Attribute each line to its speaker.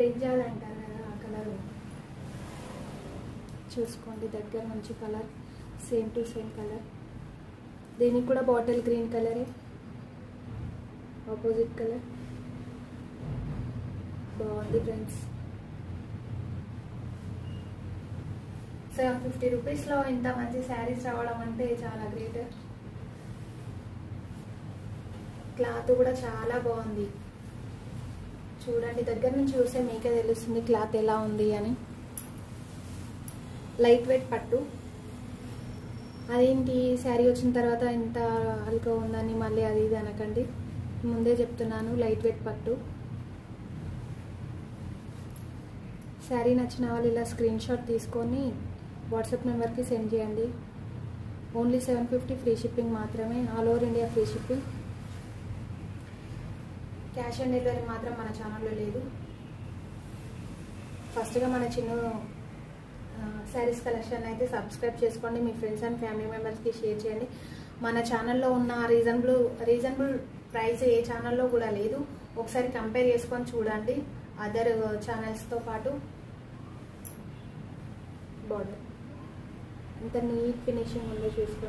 Speaker 1: Brinjal అంటారు కదా ఆ కలర్ చూసుకోండి, దగ్గర మంచి colour, same to same colour. దీనికి కూడా బాటిల్ గ్రీన్ కలరే, ఆపోజిట్ కలర్. బాగుంది ఫ్రెండ్స్. 750 రూపీస్లో ఇంత మంచి శారీస్ రావడం అంటే చాలా గ్రేట్. క్లాత్ కూడా చాలా బాగుంది. చూడండి, దగ్గర నుంచి చూస్తే మీకే తెలుస్తుంది క్లాత్ ఎలా ఉంది అని. లైట్ వెయిట్ పట్టు. అదేంటి శారీ వచ్చిన తర్వాత ఇంత హల్కా ఉందని మళ్ళీ అది ఇది అనకండి, ముందే చెప్తున్నాను. లైట్ వెయిట్ పట్టు. శారీ నచ్చిన వాళ్ళు ఇలా స్క్రీన్ షాట్ తీసుకొని వాట్సాప్ నెంబర్కి సెండ్ చేయండి. ఓన్లీ 750 ఫ్రీ షిప్పింగ్ మాత్రమే, all over India free shipping. Cash on delivery మాత్రం మన ఛానల్లో లేదు. ఫస్ట్గా మన చిన్న శారీస్ కలెక్షన్ అయితే సబ్స్క్రైబ్ చేసుకోండి, మీ ఫ్రెండ్స్ అండ్ ఫ్యామిలీ మెంబర్స్కి షేర్ చేయండి. మన ఛానల్లో ఉన్న రీజనబుల్ ప్రైస్ ఏ ఛానల్లో కూడా లేదు. ఒకసారి కంపేర్ చేసుకొని చూడండి అదర్ ఛానల్స్తో పాటు. బార్డర్ ఎంత నీట్ ఫినిషింగ్ ఉందో చూసుకోండి.